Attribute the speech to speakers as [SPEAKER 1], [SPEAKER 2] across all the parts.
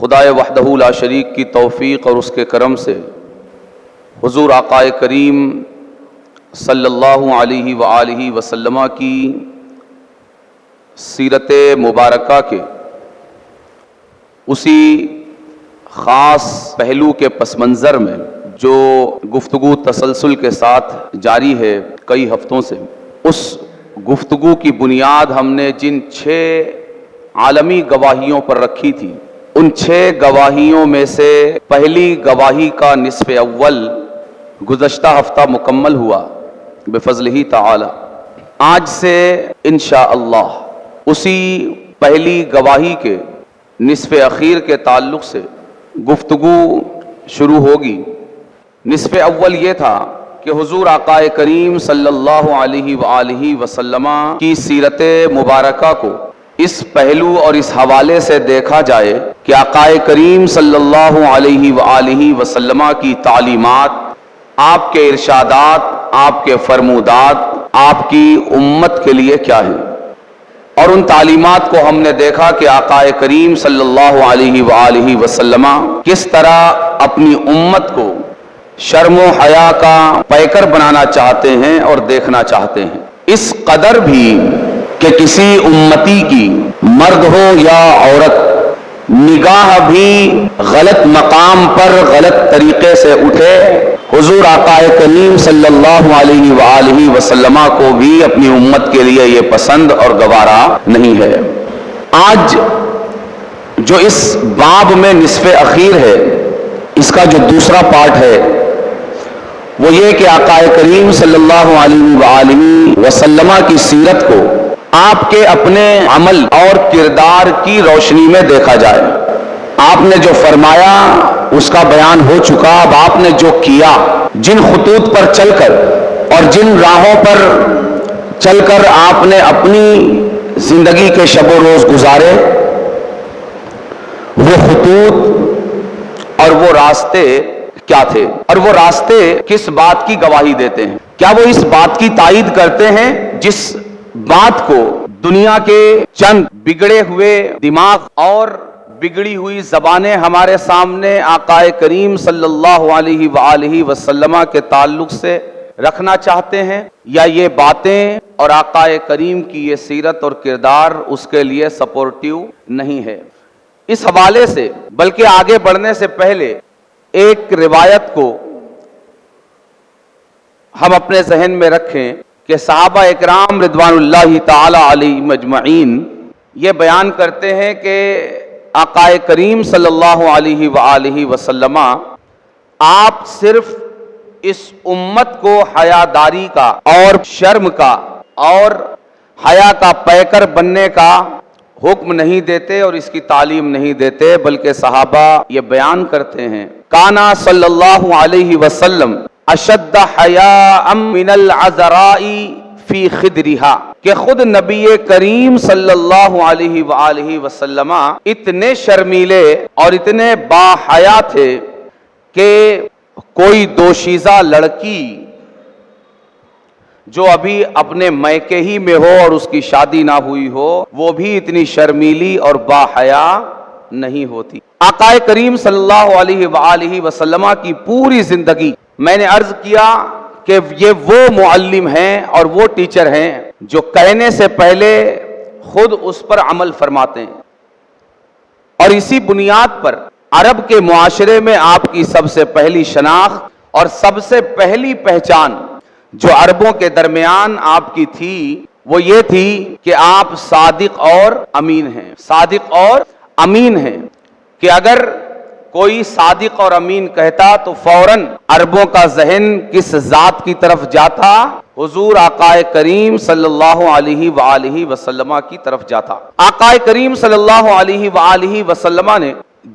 [SPEAKER 1] خدائے وحدہ لا شریک کی توفیق اور اس کے کرم سے حضور آقائے کریم صلی اللہ علیہ وآلہ وسلم کی سیرت مبارکہ کے اسی خاص پہلو کے پس منظر میں جو گفتگو تسلسل کے ساتھ جاری ہے کئی ہفتوں سے، اس گفتگو کی بنیاد ہم نے جن 6 عالمی گواہیوں پر رکھی تھی، ان 6 گواہیوں میں سے پہلی گواہی کا نصف اول گزشتہ ہفتہ مکمل ہوا بفضلہ تعالی۔ آج سے انشاءاللہ اسی پہلی گواہی کے نصف اخیر کے تعلق سے گفتگو شروع ہوگی۔ نصف اول یہ تھا کہ حضور آقائے کریم صلی اللہ علیہ وآلہ وسلم کی سیرت مبارکہ کو اس پہلو اور اس حوالے سے دیکھا جائے کہ آقائے کریم صلی اللہ علیہ وآلہ وسلم کی تعلیمات، آپ کے ارشادات، آپ کے فرمودات آپ کی امت کے لیے کیا ہیں، اور ان تعلیمات کو ہم نے دیکھا کہ آقائے کریم صلی اللہ علیہ وآلہ وسلم کس طرح اپنی امت کو شرم و حیا کا پیکر بنانا چاہتے ہیں اور دیکھنا چاہتے ہیں، اس قدر بھی کہ کسی امتی کی مرد ہو یا عورت نگاہ بھی غلط مقام پر غلط طریقے سے اٹھے، حضور آقائے کریم صلی اللہ علیہ وآلہ وسلم کو بھی اپنی امت کے لیے یہ پسند اور گوارا نہیں ہے۔ آج جو اس باب میں نصف اخیر ہے، اس کا جو دوسرا پارٹ ہے وہ یہ کہ آقائے کریم صلی اللہ علیہ وآلہ وسلم کی سیرت کو آپ کے اپنے عمل اور کردار کی روشنی میں دیکھا جائے۔ آپ نے جو فرمایا اس کا بیان ہو چکا، اب آپ نے جو کیا، جن خطوط پر چل کر اور جن راہوں پر چل کر آپ نے اپنی زندگی کے شب و روز گزارے، وہ خطوط اور وہ راستے کیا تھے، اور وہ راستے کس بات کی گواہی دیتے ہیں؟ کیا وہ اس بات کی تائید کرتے ہیں جس بات کو دنیا کے چند بگڑے ہوئے دماغ اور بگڑی ہوئی زبانیں ہمارے سامنے آقائے کریم صلی اللہ علیہ وآلہ وسلم کے تعلق سے رکھنا چاہتے ہیں، یا یہ باتیں اور آقائے کریم کی یہ سیرت اور کردار اس کے لیے سپورٹیو نہیں ہے؟ اس حوالے سے بلکہ آگے بڑھنے سے پہلے ایک روایت کو ہم اپنے ذہن میں رکھیں کہ صحابہ اکرام رضوان اللہ تعالی علیہم اجمعین یہ بیان کرتے ہیں کہ آقائے کریم صلی اللہ علیہ وآلہ وسلم آپ صرف اس امت کو حیاداری کا اور شرم کا اور حیا کا پیکر بننے کا حکم نہیں دیتے اور اس کی تعلیم نہیں دیتے، بلکہ صحابہ یہ بیان کرتے ہیں کانا صلی اللہ علیہ وسلم اشد حیاء من العذراء فی خدرہا، کہ خود نبی کریم صلی اللہ علیہ وآلہ وسلم اتنے شرمیلے اور اتنے با حیا تھے کہ کوئی دوشیزہ لڑکی جو ابھی اپنے میکے ہی میں ہو اور اس کی شادی نہ ہوئی ہو، وہ بھی اتنی شرمیلی اور با حیا نہیں ہوتی۔ آقائے کریم صلی اللہ علیہ وآلہ وسلم کی پوری زندگی، میں نے عرض کیا کہ یہ وہ معلم ہیں اور وہ ٹیچر ہیں جو کہنے سے پہلے خود اس پر عمل فرماتے ہیں، اور اسی بنیاد پر عرب کے معاشرے میں آپ کی سب سے پہلی شناخت اور سب سے پہلی پہچان جو عربوں کے درمیان آپ کی تھی وہ یہ تھی کہ آپ صادق اور امین ہیں۔ صادق اور امین ہیں کہ اگر کوئی صادق اور امین کہتا تو فوراً عربوں کا ذہن کس ذات کی طرف جاتا؟ حضور آقائے کریم صلی اللہ علیہ وآلہ وسلم کی طرف جاتا۔ آقائے کریم صلی اللہ علیہ وآلہ وسلم نے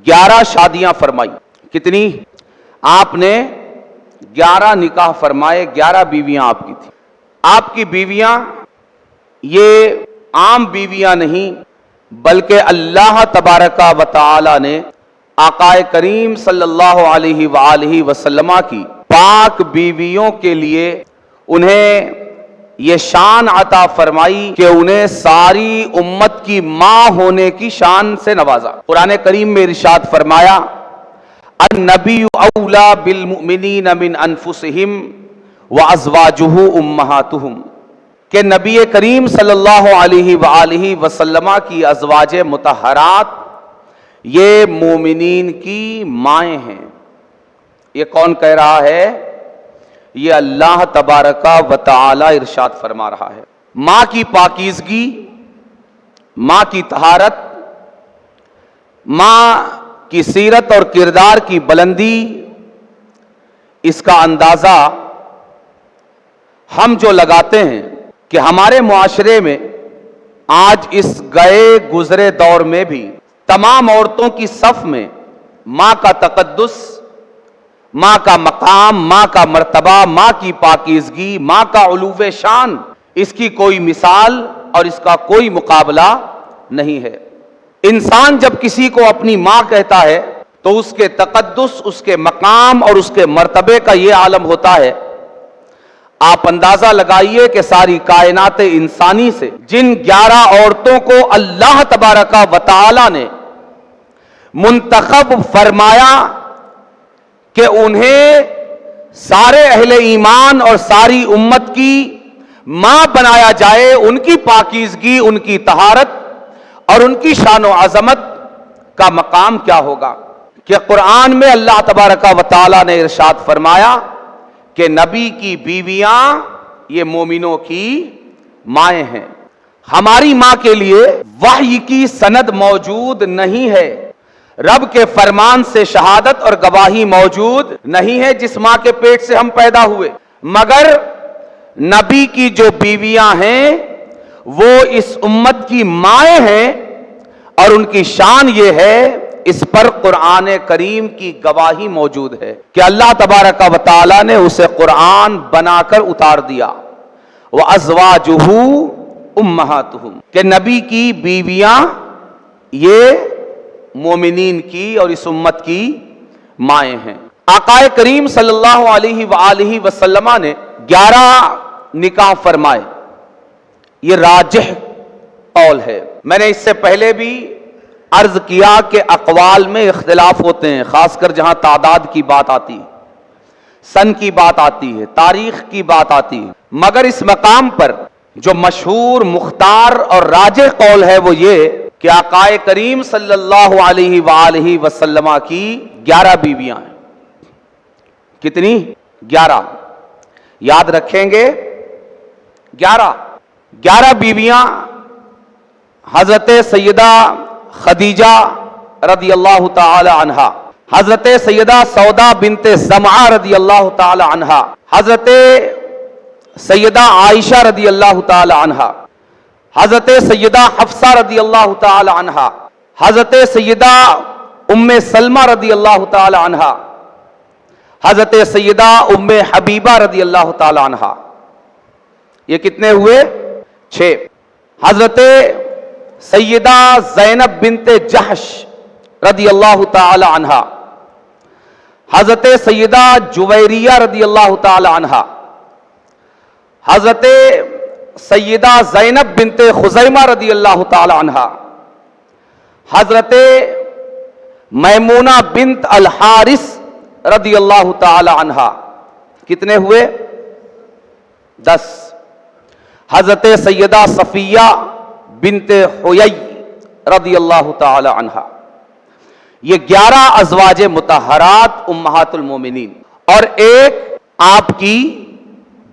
[SPEAKER 1] 11 شادیاں فرمائی۔ کتنی؟ آپ نے 11 نکاح فرمائے، 11 بیویاں آپ کی تھیں۔ آپ کی بیویاں یہ عام بیویاں نہیں، بلکہ اللہ تبارک و تعالی نے آقائے کریم صلی اللہ علیہ وآلہ وسلم کی پاک بیویوں کے لیے انہیں یہ شان عطا فرمائی کہ انہیں ساری امت کی ماں ہونے کی شان سے نوازا۔ قرآن کریم میں ارشاد فرمایا النبی اولا بالمؤمنین من انفسہم وازواجہ امہاتہم، کہ نبی کریم صلی اللہ علیہ وآلہ وسلم کی ازواج مطہرات یہ مومنین کی مائیں ہیں۔ یہ کون کہہ رہا ہے؟ یہ اللہ تبارک و تعالی ارشاد فرما رہا ہے۔ ماں کی پاکیزگی، ماں کی طہارت، ماں کی سیرت اور کردار کی بلندی، اس کا اندازہ ہم جو لگاتے ہیں کہ ہمارے معاشرے میں آج اس گئے گزرے دور میں بھی تمام عورتوں کی صف میں ماں کا تقدس، ماں کا مقام، ماں کا مرتبہ، ماں کی پاکیزگی، ماں کا علو شان، اس کی کوئی مثال اور اس کا کوئی مقابلہ نہیں ہے۔ انسان جب کسی کو اپنی ماں کہتا ہے تو اس کے تقدس، اس کے مقام اور اس کے مرتبے کا یہ عالم ہوتا ہے۔ آپ اندازہ لگائیے کہ ساری کائنات انسانی سے جن 11 عورتوں کو اللہ تبارک و تعالی نے منتخب فرمایا کہ انہیں سارے اہل ایمان اور ساری امت کی ماں بنایا جائے، ان کی پاکیزگی، ان کی طہارت اور ان کی شان و عظمت کا مقام کیا ہوگا کہ قرآن میں اللہ تبارک و تعالی نے ارشاد فرمایا کہ نبی کی بیویاں یہ مومنوں کی مائیں ہیں۔ ہماری ماں کے لیے وحی کی سند موجود نہیں ہے، رب کے فرمان سے شہادت اور گواہی موجود نہیں ہے جس ماں کے پیٹ سے ہم پیدا ہوئے، مگر نبی کی جو بیویاں ہیں وہ اس امت کی مائیں ہیں اور ان کی شان یہ ہے، اس پر قرآن کریم کی گواہی موجود ہے کہ اللہ تبارک و تعالی نے اسے قرآن بنا کر اتار دیا۔ وَأَزْوَاجُهُ أُمَّهَاتُهُمْ، کہ نبی کی بیویاں یہ مومنین کی اور اس امت کی مائیں ہیں۔ آقا کریم صلی اللہ علیہ وآلہ وسلم نے 11 نکاح فرمائے، یہ راجح قول ہے۔ میں نے اس سے پہلے بھی عرض کیا کہ اقوال میں اختلاف ہوتے ہیں، خاص کر جہاں تعداد کی بات آتی ہے، سن کی بات آتی ہے، تاریخ کی بات آتی ہے، مگر اس مقام پر جو مشہور، مختار اور راجح قول ہے وہ یہ کہ آقا کریم صلی اللہ علیہ وآلہ وسلم کی 11 بیویاں ہیں۔ کتنی؟ 11 یاد رکھیں گے، 11 بیویاں حضرت سیدہ خدیجہ رضی اللہ تعالی عنہا، حضرت سیدہ سودا بنت زمعہ رضی اللہ تعالی عنہا، حضرت سیدہ عائشہ رضی اللہ تعالی عنہا، حضرت سیدہ حفصہ رضی اللہ تعالی عنہا، حضرت سیدہ ام سلمہ رضی اللہ تعالی عنہا، حضرت سیدہ ام حبیبہ رضی اللہ تعالی عنہا۔ یہ کتنے ہوئے؟ 6۔ حضرت سیدہ زینب بنت جحش رضی اللہ تعالی عنہا، حضرت سیدہ جویریہ رضی اللہ تعالی عنہا، حضرت سیدہ زینب بنت خزیمہ رضی اللہ تعالی عنہا، حضرت میمونہ بنت الحارث رضی اللہ تعالی عنہا۔ کتنے ہوئے؟ 10۔ حضرت سیدہ صفیہ بنت حیی رضی اللہ تعالی عنہا۔ یہ 11 ازواج مطہرات امہات المومنین، اور ایک آپ کی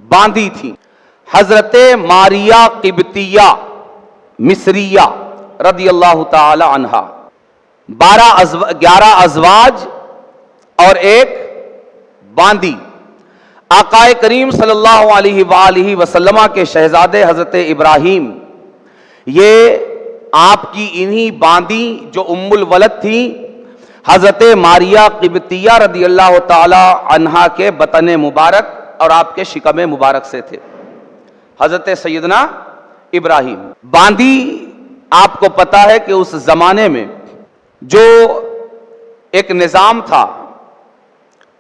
[SPEAKER 1] باندی تھی حضرت ماریہ قبطیہ مصریہ رضی اللہ تعالی عنہا۔ 11 ازواج اور ایک باندی۔ آقا کریم صلی اللہ علیہ وآلہ وسلم کے شہزادے حضرت ابراہیم، یہ آپ کی انہی باندی جو ام الولد تھی حضرت ماریہ قبطیہ رضی اللہ تعالی عنہا کے بطن مبارک اور آپ کے شکم مبارک سے تھے، حضرت سیدنا ابراہیم۔ باندی آپ کو پتا ہے کہ اس زمانے میں جو ایک نظام تھا،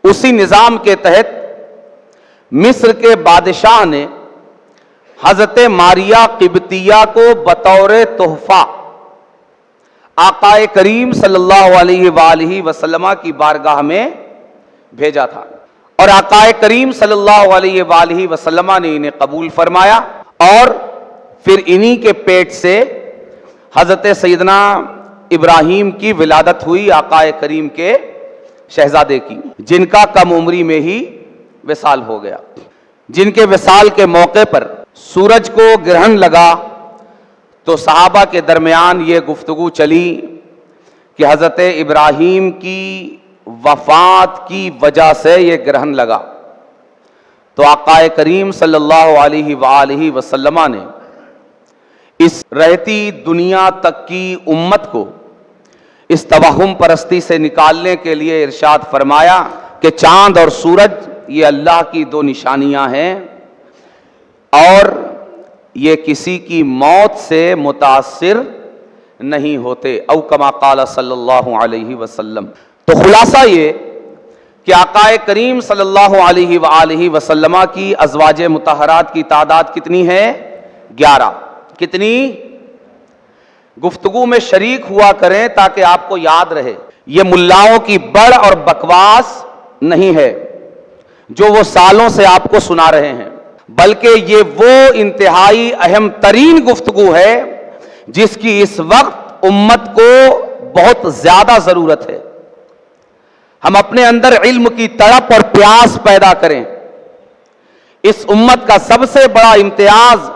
[SPEAKER 1] اسی نظام کے تحت مصر کے بادشاہ نے حضرت ماریہ قبطیہ کو بطور تحفہ آقا کریم صلی اللہ علیہ وآلہ وسلم کی بارگاہ میں بھیجا تھا، اور آقا کریم صلی اللہ علیہ وآلہ وسلم نے انہیں قبول فرمایا، اور پھر انہی کے پیٹ سے حضرت سیدنا ابراہیم کی ولادت ہوئی، آقا کریم کے شہزادے کی، جن کا کم عمری میں ہی وصال ہو گیا، جن کے وصال کے موقع پر سورج کو گرہن لگا تو صحابہ کے درمیان یہ گفتگو چلی کہ حضرت ابراہیم کی وفات کی وجہ سے یہ گرہن لگا، تو آقا کریم صلی اللہ علیہ وآلہ وسلم نے اس رہتی دنیا تک کی امت کو اس توہم پرستی سے نکالنے کے لیے ارشاد فرمایا کہ چاند اور سورج یہ اللہ کی دو نشانیاں ہیں، اور یہ کسی کی موت سے متاثر نہیں ہوتے، او کما قال صلی اللہ علیہ وسلم۔ تو خلاصہ یہ کہ آقا کریم صلی اللہ علیہ وآلہ وسلم کی ازواج مطہرات کی تعداد کتنی ہے؟ 11۔ کتنی؟ گفتگو میں شریک ہوا کریں تاکہ آپ کو یاد رہے، یہ ملاؤں کی بڑ اور بکواس نہیں ہے جو وہ سالوں سے آپ کو سنا رہے ہیں، بلکہ یہ وہ انتہائی اہم ترین گفتگو ہے جس کی اس وقت امت کو بہت زیادہ ضرورت ہے۔ ہم اپنے اندر علم کی تڑپ اور پیاس پیدا کریں۔ اس امت کا سب سے بڑا امتیاز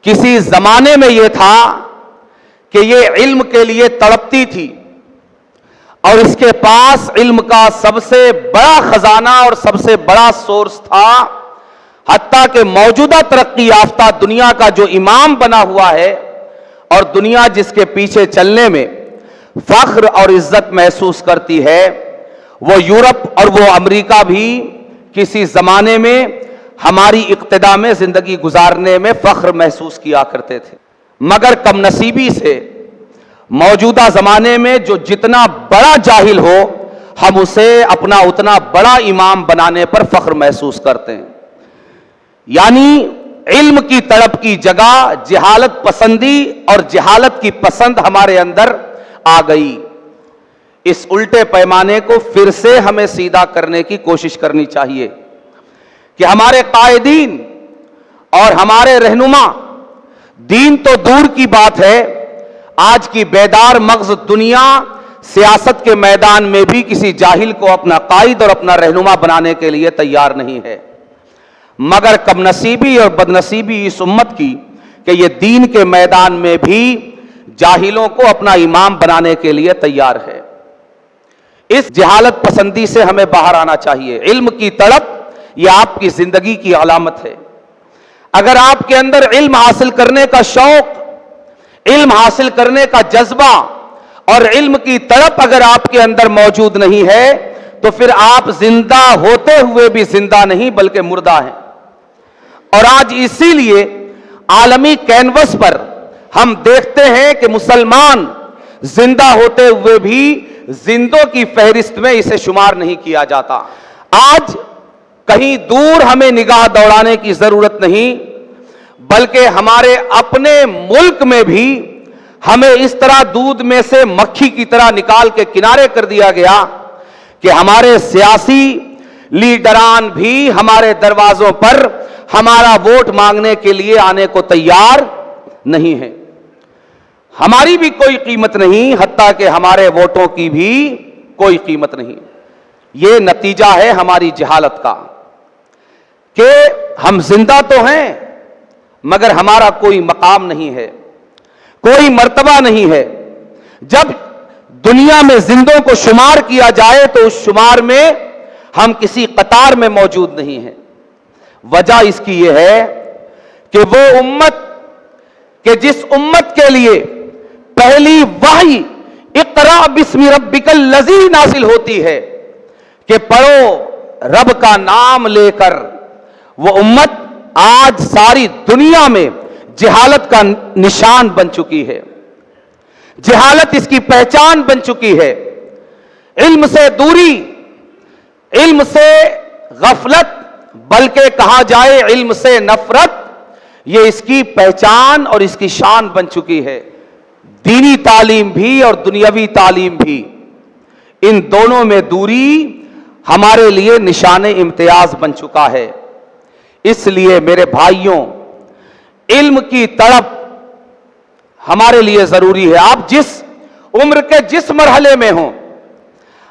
[SPEAKER 1] کسی زمانے میں یہ تھا کہ یہ علم کے لیے تڑپتی تھی، اور اس کے پاس علم کا سب سے بڑا خزانہ اور سب سے بڑا سورس تھا، حتیٰ کہ موجودہ ترقی یافتہ دنیا کا جو امام بنا ہوا ہے اور دنیا جس کے پیچھے چلنے میں فخر اور عزت محسوس کرتی ہے، وہ یورپ اور وہ امریکہ بھی کسی زمانے میں ہماری اقتدا میں زندگی گزارنے میں فخر محسوس کیا کرتے تھے، مگر کم نصیبی سے موجودہ زمانے میں جو جتنا بڑا جاہل ہو ہم اسے اپنا اتنا بڑا امام بنانے پر فخر محسوس کرتے ہیں۔ یعنی علم کی تڑپ کی جگہ جہالت پسندی اور جہالت کی پسند ہمارے اندر آ گئی۔ اس الٹے پیمانے کو پھر سے ہمیں سیدھا کرنے کی کوشش کرنی چاہیے کہ ہمارے قائدین اور ہمارے رہنما، دین تو دور کی بات ہے، آج کی بیدار مغز دنیا سیاست کے میدان میں بھی کسی جاہل کو اپنا قائد اور اپنا رہنما بنانے کے لیے تیار نہیں ہے، مگر کم نصیبی اور بد نصیبی اس امت کی کہ یہ دین کے میدان میں بھی جاہلوں کو اپنا امام بنانے کے لیے تیار ہے۔ اس جہالت پسندی سے ہمیں باہر آنا چاہیے۔ علم کی تڑپ یہ آپ کی زندگی کی علامت ہے۔ اگر آپ کے اندر علم حاصل کرنے کا شوق، علم حاصل کرنے کا جذبہ اور علم کی تڑپ اگر آپ کے اندر موجود نہیں ہے تو پھر آپ زندہ ہوتے ہوئے بھی زندہ نہیں بلکہ مردہ ہیں۔ اور آج اسی لیے عالمی کینوس پر ہم دیکھتے ہیں کہ مسلمان زندہ ہوتے ہوئے بھی زندوں کی فہرست میں اسے شمار نہیں کیا جاتا۔ آج کہیں دور ہمیں نگاہ دوڑانے کی ضرورت نہیں، بلکہ ہمارے اپنے ملک میں بھی ہمیں اس طرح دودھ میں سے مکھی کی طرح نکال کے کنارے کر دیا گیا کہ ہمارے سیاسی لیڈران بھی ہمارے دروازوں پر ہمارا ووٹ مانگنے کے لیے آنے کو تیار نہیں ہے۔ ہماری بھی کوئی قیمت نہیں، حتیٰ کہ ہمارے ووٹوں کی بھی کوئی قیمت نہیں۔ یہ نتیجہ ہے ہماری جہالت کا کہ ہم زندہ تو ہیں مگر ہمارا کوئی مقام نہیں ہے، کوئی مرتبہ نہیں ہے۔ جب دنیا میں زندوں کو شمار کیا جائے تو اس شمار میں ہم کسی قطار میں موجود نہیں ہیں۔ وجہ اس کی یہ ہے کہ وہ امت کہ جس امت کے لیے پہلی وحی اقرا بسم ربک الذی نازل ہوتی ہے کہ پڑھو رب کا نام لے کر، وہ امت آج ساری دنیا میں جہالت کا نشان بن چکی ہے، جہالت اس کی پہچان بن چکی ہے۔ علم سے دوری، علم سے غفلت، بلکہ کہا جائے علم سے نفرت، یہ اس کی پہچان اور اس کی شان بن چکی ہے. دینی تعلیم بھی اور دنیاوی تعلیم بھی، ان دونوں میں دوری ہمارے لیے نشان امتیاز بن چکا ہے. اس لیے میرے بھائیوں، علم کی تڑپ ہمارے لیے ضروری ہے. آپ جس عمر کے جس مرحلے میں ہوں،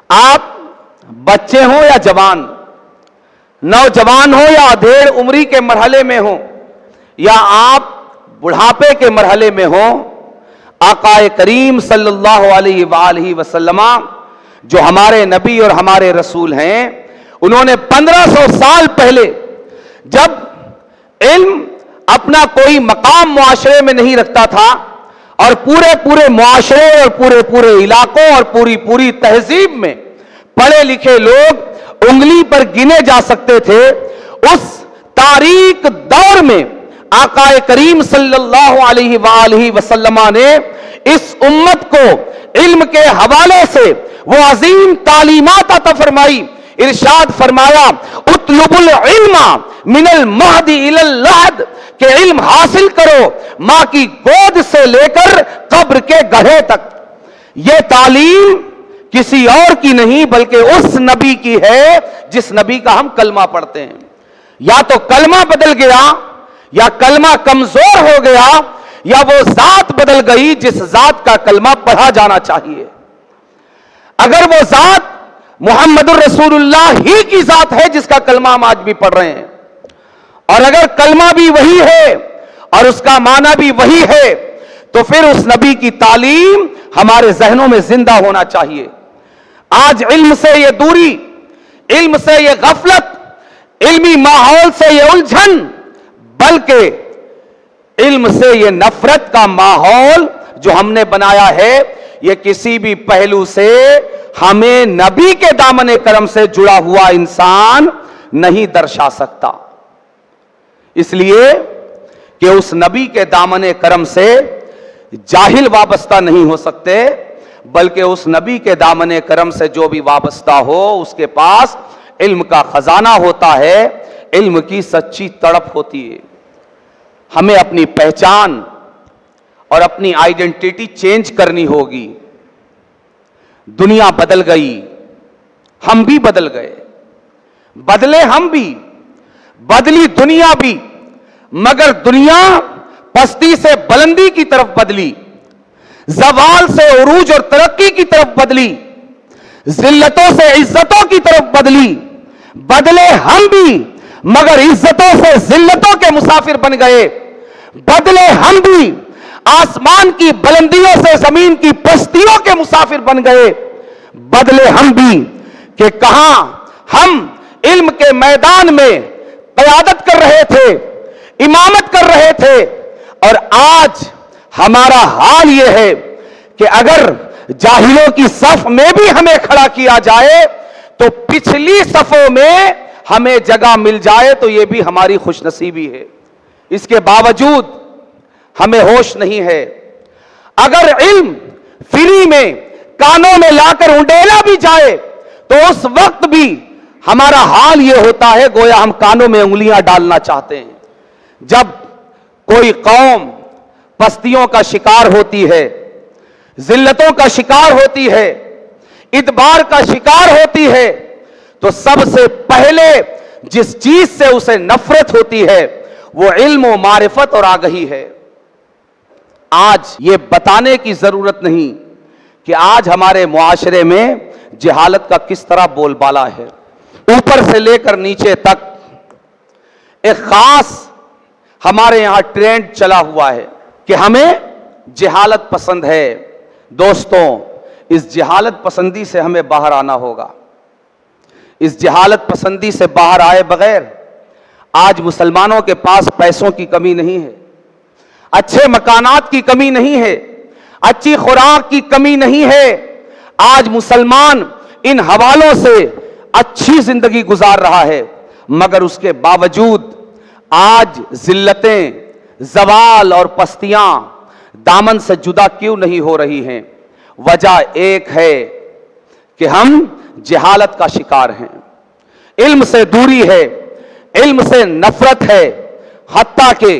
[SPEAKER 1] آپ بچے ہوں یا جوان، نوجوان ہوں یا ادھیڑ عمری کے مرحلے میں ہوں، یا آپ بڑھاپے کے مرحلے میں ہوں، آقا کریم صلی اللہ علیہ وآلہ وسلم جو ہمارے نبی اور ہمارے رسول ہیں، انہوں نے 1500 سال پہلے جب علم اپنا کوئی مقام معاشرے میں نہیں رکھتا تھا اور پورے معاشرے اور پورے علاقوں اور پوری تہذیب میں پڑھے لکھے لوگ انگلی پر گنے جا سکتے تھے، اس تاریک دور میں آقا کریم صلی اللہ علیہ وآلہ وسلم نے اس امت کو علم کے حوالے سے وہ عظیم تعلیمات عطا فرمائی. ارشاد فرمایا اطلب العلم من المہد الی اللحد، کہ علم حاصل کرو ماں کی گود سے لے کر قبر کے گڑھے تک. یہ تعلیم کسی اور کی نہیں بلکہ اس نبی کی ہے جس نبی کا ہم کلمہ پڑھتے ہیں. یا تو کلمہ بدل گیا، یا کلمہ کمزور ہو گیا، یا وہ ذات بدل گئی جس ذات کا کلمہ پڑھا جانا چاہیے. اگر وہ ذات محمد الرسول اللہ ہی کی ذات ہے جس کا کلمہ ہم آج بھی پڑھ رہے ہیں، اور اگر کلمہ بھی وہی ہے اور اس کا معنی بھی وہی ہے، تو پھر اس نبی کی تعلیم ہمارے ذہنوں میں زندہ ہونا چاہیے. آج علم سے یہ دوری، علم سے یہ غفلت، علمی ماحول سے یہ الجھن، بلکہ علم سے یہ نفرت کا ماحول جو ہم نے بنایا ہے، یہ کسی بھی پہلو سے ہمیں نبی کے دامن کرم سے جڑا ہوا انسان نہیں درشا سکتا. اس لیے کہ اس نبی کے دامن کرم سے جاہل وابستہ نہیں ہو سکتے، بلکہ اس نبی کے دامن کرم سے جو بھی وابستہ ہو اس کے پاس علم کا خزانہ ہوتا ہے، علم کی سچی تڑپ ہوتی ہے. ہمیں اپنی پہچان اور اپنی آئیڈینٹی چینج کرنی ہوگی. دنیا بدل گئی، ہم بھی بدل گئے، بدلے ہم بھی، بدلی دنیا بھی، مگر دنیا پستی سے بلندی کی طرف بدلی، زوال سے عروج اور ترقی کی طرف بدلی، ذلتوں سے عزتوں کی طرف بدلی. بدلے ہم بھی، مگر عزتوں سے ذلتوں کے مسافر بن گئے. بدلے ہم بھی، آسمان کی بلندیوں سے زمین کی پستیوں کے مسافر بن گئے. بدلے ہم بھی کہ کہاں ہم علم کے میدان میں قیادت کر رہے تھے، امامت کر رہے تھے، اور آج ہمارا حال یہ ہے کہ اگر جاہلوں کی صف میں بھی ہمیں کھڑا کیا جائے تو پچھلی صفوں میں ہمیں جگہ مل جائے تو یہ بھی ہماری خوش نصیبی ہے. اس کے باوجود ہمیں ہوش نہیں ہے. اگر علم فری میں کانوں میں لا کر انڈیلا بھی جائے تو اس وقت بھی ہمارا حال یہ ہوتا ہے گویا ہم کانوں میں انگلیاں ڈالنا چاہتے ہیں. جب کوئی قوم پستیوں کا شکار ہوتی ہے، ذلتوں کا شکار ہوتی ہے، ادبار کا شکار ہوتی ہے، تو سب سے پہلے جس چیز سے اسے نفرت ہوتی ہے وہ علم و معرفت اور آگہی ہے. آج یہ بتانے کی ضرورت نہیں کہ آج ہمارے معاشرے میں جہالت کا کس طرح بول بالا ہے. اوپر سے لے کر نیچے تک ایک خاص ہمارے یہاں ٹرینڈ چلا ہوا ہے کہ ہمیں جہالت پسند ہے. دوستوں، اس جہالت پسندی سے ہمیں باہر آنا ہوگا. اس جہالت پسندی سے باہر آئے بغیر آج مسلمانوں کے پاس پیسوں کی کمی نہیں ہے، اچھے مکانات کی کمی نہیں ہے، اچھی خوراک کی کمی نہیں ہے. آج مسلمان ان حوالوں سے اچھی زندگی گزار رہا ہے، مگر اس کے باوجود آج ذلتیں، زوال اور پستیاں دامن سے جدا کیوں نہیں ہو رہی ہیں؟ وجہ ایک ہے کہ ہم جہالت کا شکار ہیں. علم سے دوری ہے، علم سے نفرت ہے. حتیٰ کہ